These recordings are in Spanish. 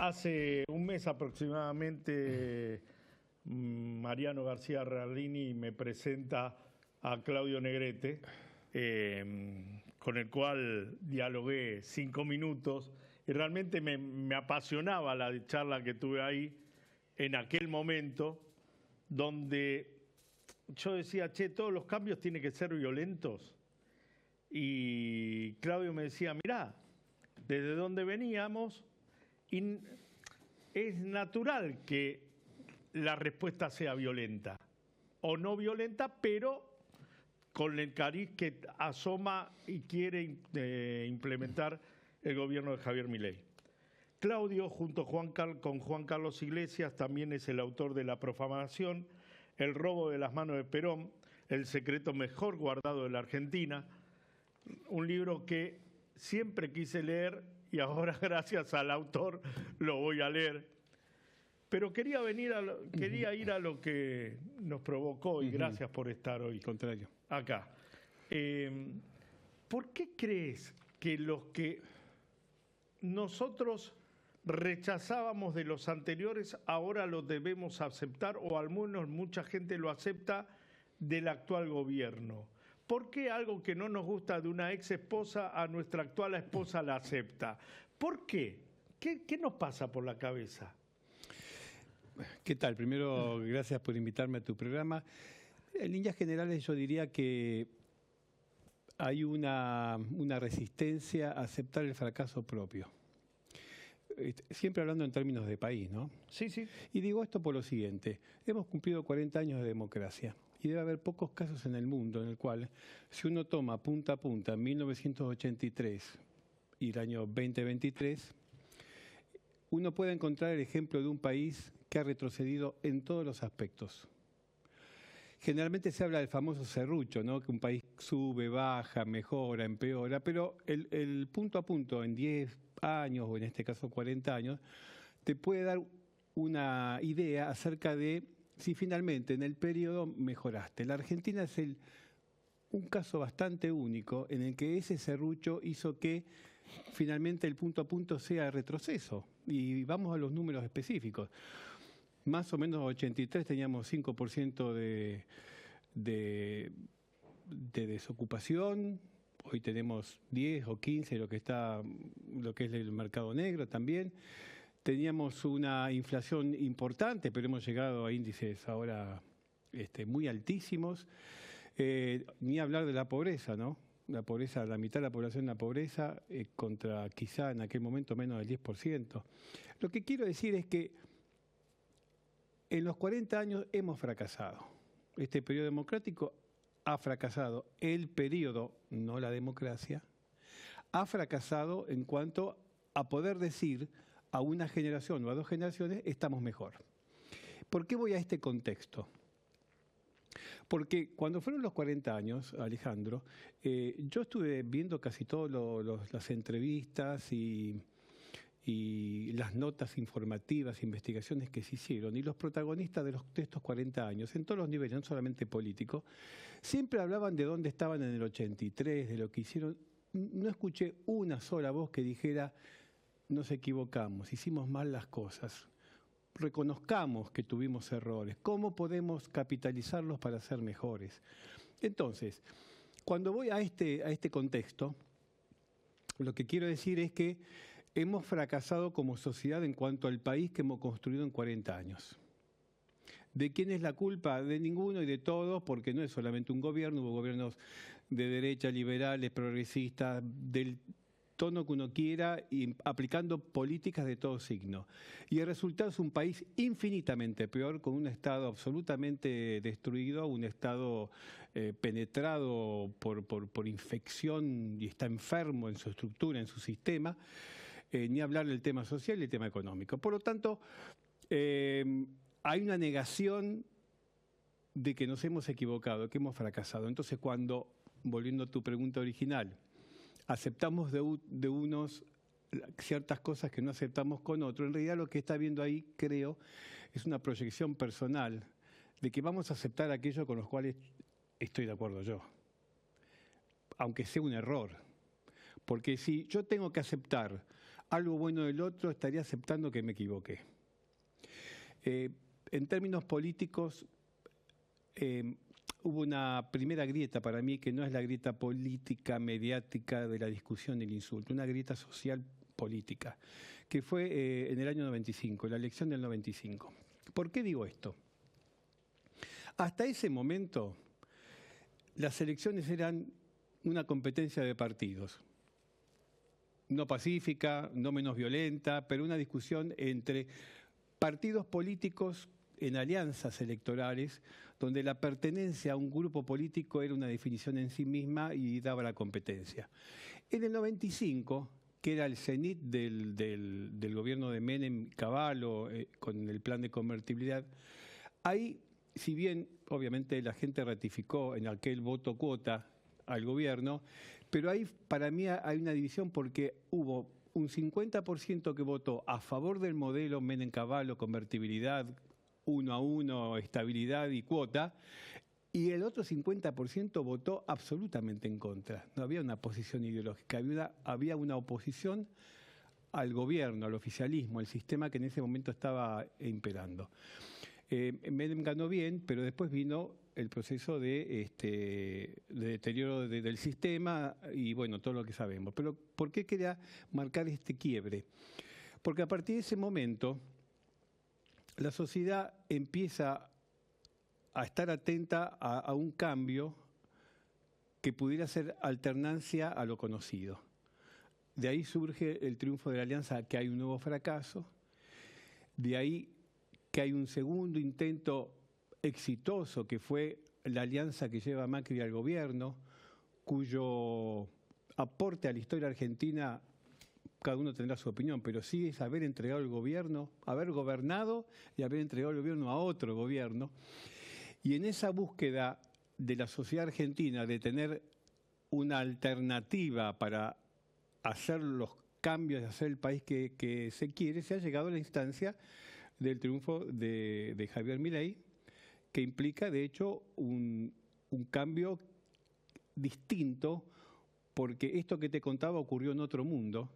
Hace un mes aproximadamente, Mariano García Rardini me presenta a Claudio Negrete, con el cual dialogué 5 minutos y realmente me apasionaba la charla que tuve ahí en aquel momento, donde yo decía, che, todos los cambios tienen que ser violentos. Y Claudio me decía, mirá, desde donde veníamos, es natural que la respuesta sea violenta o no violenta, pero con el cariz que asoma y quiere implementar el gobierno de Javier Milei. Claudio, junto con Juan Carlos Iglesias, también es el autor de La profanación, El robo de las manos de Perón, el secreto mejor guardado de la Argentina, un libro que siempre quise leer y ahora gracias al autor lo voy a leer. Pero quería ir a lo que nos provocó y gracias por estar hoy Contrario. acá. ¿Por qué crees que los que nosotros rechazábamos de los anteriores ahora los debemos aceptar, o al menos mucha gente lo acepta, del actual gobierno? ¿Por qué algo que no nos gusta de una ex esposa a nuestra actual esposa la acepta? ¿Por qué? ¿Qué nos pasa por la cabeza? ¿Qué tal? Primero, gracias por invitarme a tu programa. En líneas generales yo diría que hay una resistencia a aceptar el fracaso propio. Siempre hablando en términos de país, ¿no? Sí, sí. Y digo esto por lo siguiente. Hemos cumplido 40 años de democracia y debe haber pocos casos en el mundo en el cual, si uno toma punta a punta 1983 y el año 2023, uno puede encontrar el ejemplo de un país que ha retrocedido en todos los aspectos. Generalmente se habla del famoso serrucho, ¿no? Que un país sube, baja, mejora, empeora, pero el punto a punto en 10 años, o en este caso 40 años, te puede dar una idea acerca de si finalmente en el periodo mejoraste. La Argentina es un caso bastante único en el que ese serrucho hizo que finalmente el punto a punto sea retroceso. Y vamos a los números específicos. Más o menos en 83 teníamos 5% de desocupación. Hoy tenemos 10 o 15, lo que es el mercado negro también. Teníamos una inflación importante, pero hemos llegado a índices ahora muy altísimos. Ni hablar de la pobreza, ¿no? La pobreza, la mitad de la población en la pobreza, contra quizá en aquel momento menos del 10%. Lo que quiero decir es que en los 40 años hemos fracasado. Este periodo democrático ha fracasado. El periodo, no la democracia, ha fracasado en cuanto a poder decir a una generación o a 2 generaciones estamos mejor. ¿Por qué voy a este contexto? Porque cuando fueron los 40 años, Alejandro, yo estuve viendo casi todas las entrevistas y las notas informativas, investigaciones que se hicieron, y los protagonistas de estos 40 años, en todos los niveles, no solamente políticos, siempre hablaban de dónde estaban en el 83, de lo que hicieron. No escuché una sola voz que dijera, nos equivocamos, hicimos mal las cosas, reconozcamos que tuvimos errores, ¿cómo podemos capitalizarlos para ser mejores? Entonces, cuando voy a este contexto, lo que quiero decir es que hemos fracasado como sociedad en cuanto al país que hemos construido en 40 años. ¿De quién es la culpa? De ninguno y de todos, porque no es solamente un gobierno, hubo gobiernos de derecha, liberales, progresistas, del tono que uno quiera, y aplicando políticas de todo signo. Y el resultado es un país infinitamente peor, con un Estado absolutamente destruido, un Estado penetrado por infección y está enfermo en su estructura, en su sistema. Ni hablar del tema social y el tema económico. Por lo tanto, hay una negación de que nos hemos equivocado, que hemos fracasado. Entonces, cuando, volviendo a tu pregunta original, aceptamos de unos ciertas cosas que no aceptamos con otros, en realidad lo que está viendo ahí, creo, es una proyección personal de que vamos a aceptar aquello con los cuales estoy de acuerdo yo, aunque sea un error. Porque si yo tengo que aceptar algo bueno del otro, estaría aceptando que me equivoqué. En términos políticos, hubo una primera grieta para mí, que no es la grieta política, mediática de la discusión del insulto, una grieta social política, que fue en el año 95, la elección del 95. ¿Por qué digo esto? Hasta ese momento, las elecciones eran una competencia de partidos. No pacífica, no menos violenta, pero una discusión entre partidos políticos en alianzas electorales, donde la pertenencia a un grupo político era una definición en sí misma y daba la competencia. En el 95, que era el cenit del gobierno de Menem Cavallo, con el plan de convertibilidad, ahí, si bien obviamente la gente ratificó en aquel voto cuota al gobierno, pero ahí para mí hay una división porque hubo un 50% que votó a favor del modelo Menem Cavallo, convertibilidad, 1 a 1, estabilidad y cuota, y el otro 50% votó absolutamente en contra. No había una posición ideológica, había una oposición al gobierno, al oficialismo, al sistema que en ese momento estaba imperando. Menem ganó bien, pero después vino el proceso de deterioro del sistema y bueno, todo lo que sabemos. Pero ¿por qué quería marcar este quiebre? Porque a partir de ese momento la sociedad empieza a estar atenta a un cambio que pudiera ser alternancia a lo conocido. De ahí surge el triunfo de la Alianza, que hay un nuevo fracaso. De ahí que hay un segundo intento exitoso, que fue la alianza que lleva a Macri al gobierno, cuyo aporte a la historia argentina, cada uno tendrá su opinión, pero sí es haber entregado el gobierno, haber gobernado y haber entregado el gobierno a otro gobierno. Y en esa búsqueda de la sociedad argentina de tener una alternativa para hacer los cambios, de hacer el país que se quiere, se ha llegado a la instancia del triunfo de Javier Milei, que implica, de hecho, un cambio distinto, porque esto que te contaba ocurrió en otro mundo,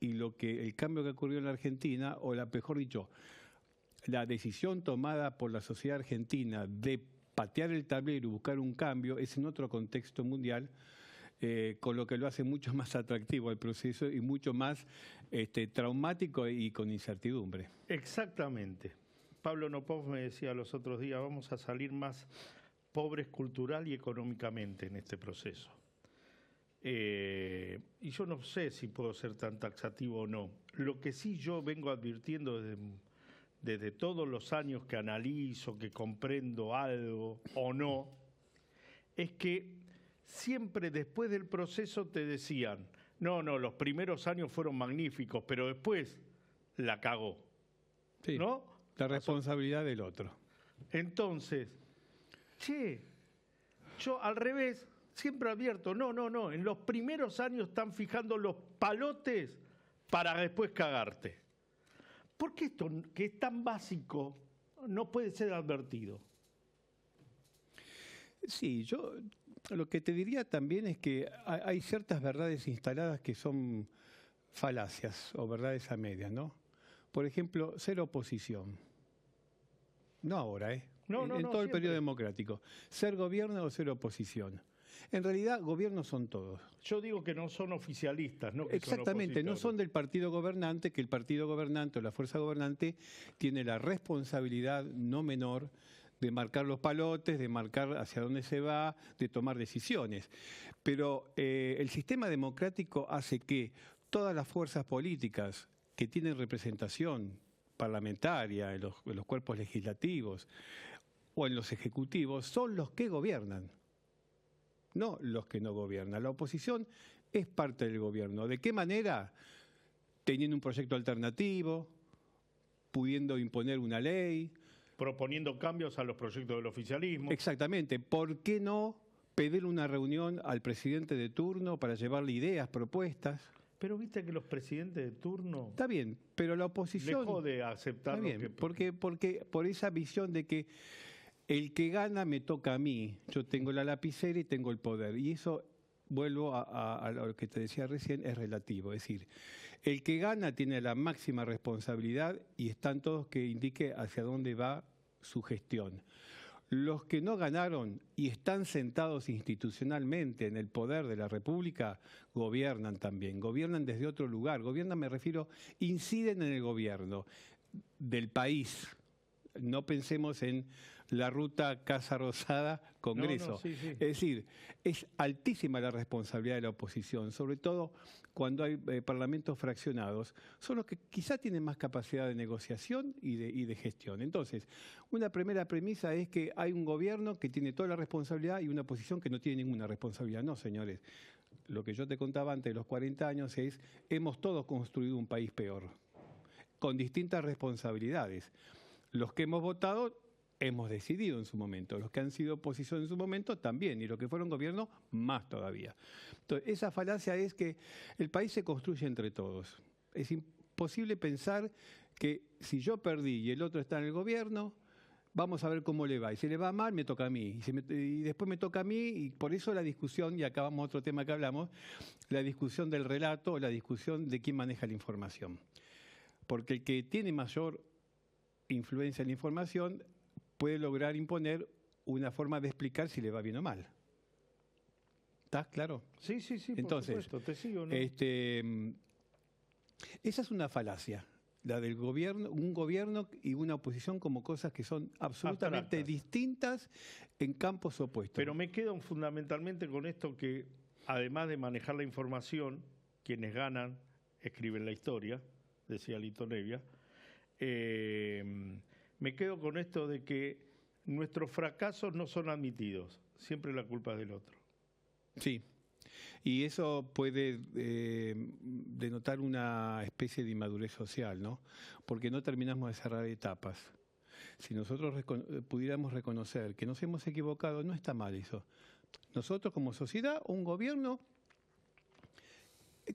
y el cambio que ocurrió en la Argentina, mejor dicho, la decisión tomada por la sociedad argentina de patear el tablero y buscar un cambio es en otro contexto mundial, con lo que lo hace mucho más atractivo el proceso y mucho más traumático y con incertidumbre. Exactamente. Pablo Nopov me decía los otros días, vamos a salir más pobres cultural y económicamente en este proceso. Y yo no sé si puedo ser tan taxativo o no. Lo que sí yo vengo advirtiendo desde todos los años que analizo, que comprendo algo o no, es que siempre después del proceso te decían, no, los primeros años fueron magníficos, pero después la cagó. Sí, ¿no? La responsabilidad del otro. Entonces, yo al revés, siempre advierto, no, en los primeros años están fijando los palotes para después cagarte. ¿Por qué esto, que es tan básico, no puede ser advertido? Sí, yo lo que te diría también es que hay ciertas verdades instaladas que son falacias o verdades a medias, ¿no? Por ejemplo, ser oposición. No ahora, en todo siempre. el periodo democrático. Ser gobierno o ser oposición. En realidad, gobiernos son todos. Yo digo que no son oficialistas, no que exactamente, no son del partido gobernante, que el partido gobernante o la fuerza gobernante tiene la responsabilidad no menor de marcar los palotes, de marcar hacia dónde se va, de tomar decisiones. Pero el sistema democrático hace que todas las fuerzas políticas que tienen representación parlamentaria en los cuerpos legislativos o en los ejecutivos son los que gobiernan, no los que no gobiernan. La oposición es parte del gobierno. ¿De qué manera? Teniendo un proyecto alternativo, pudiendo imponer una ley. Proponiendo cambios a los proyectos del oficialismo. Exactamente. ¿Por qué no pedir una reunión al presidente de turno para llevarle ideas, propuestas? Pero viste que los presidentes de turno... Está bien, pero la oposición... Dejó de aceptar está bien, porque por esa visión de que el que gana me toca a mí. Yo tengo la lapicera y tengo el poder. Y eso vuelvo a lo que te decía recién, es relativo. Es decir, el que gana tiene la máxima responsabilidad y están todos que indique hacia dónde va su gestión. Los que no ganaron y están sentados institucionalmente en el poder de la República, gobiernan también, gobiernan desde otro lugar. Gobiernan, me refiero, inciden en el gobierno del país. No pensemos en la ruta Casa Rosada-Congreso. Sí. Es decir, es altísima la responsabilidad de la oposición, sobre todo cuando hay parlamentos fraccionados, son los que quizá tienen más capacidad de negociación y de gestión. Entonces, una primera premisa es que hay un gobierno que tiene toda la responsabilidad y una oposición que no tiene ninguna responsabilidad. No, señores. Lo que yo te contaba antes de los 40 años es, hemos todos construido un país peor, con distintas responsabilidades. Los que hemos votado, hemos decidido en su momento. Los que han sido oposición en su momento, también. Y los que fueron gobierno, más todavía. Entonces, esa falacia es que el país se construye entre todos. Es imposible pensar que si yo perdí y el otro está en el gobierno, vamos a ver cómo le va. Y si le va mal, me toca a mí. Y después me toca a mí, y por eso la discusión, y acá vamos a otro tema que hablamos, la discusión del relato, la discusión de quién maneja la información. Porque el que tiene mayor influencia en la información puede lograr imponer una forma de explicar si le va bien o mal. ¿Estás claro? Sí, entonces, por supuesto, te sigo, ¿no? Esa es una falacia, la del gobierno, un gobierno y una oposición como cosas que son absolutamente abstractas, distintas en campos opuestos. Pero me quedo fundamentalmente con esto que, además de manejar la información, quienes ganan escriben la historia, decía Lito Nevia. Me quedo con esto de que nuestros fracasos no son admitidos, siempre la culpa es del otro. Sí, y eso puede denotar una especie de inmadurez social, ¿no? Porque no terminamos de cerrar etapas. Si nosotros pudiéramos reconocer que nos hemos equivocado, no está mal eso. Nosotros como sociedad, un gobierno,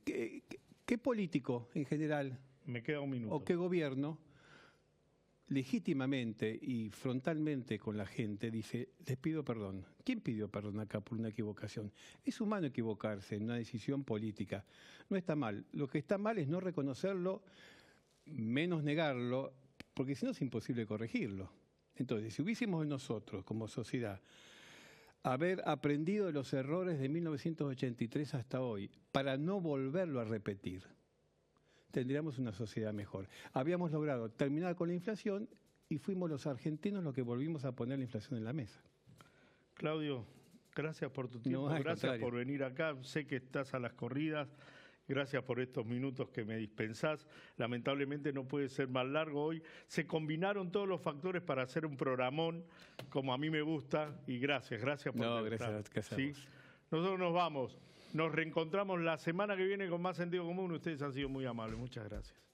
¿qué político en general? Me queda un minuto. ¿O qué gobierno legítimamente y frontalmente con la gente dice, les pido perdón? ¿Quién pidió perdón acá por una equivocación? Es humano equivocarse en una decisión política. No está mal. Lo que está mal es no reconocerlo, menos negarlo, porque si no es imposible corregirlo. Entonces, si hubiésemos nosotros como sociedad haber aprendido de los errores de 1983 hasta hoy para no volverlo a repetir, tendríamos una sociedad mejor. Habíamos logrado terminar con la inflación y fuimos los argentinos los que volvimos a poner la inflación en la mesa. Claudio, gracias por tu tiempo, gracias por venir acá. Sé que estás a las corridas, gracias por estos minutos que me dispensás. Lamentablemente no puede ser más largo hoy. Se combinaron todos los factores para hacer un programón como a mí me gusta y gracias por gracias. ¿Sí? Nosotros nos vamos. Nos reencontramos la semana que viene con más sentido común. Ustedes han sido muy amables. Muchas gracias.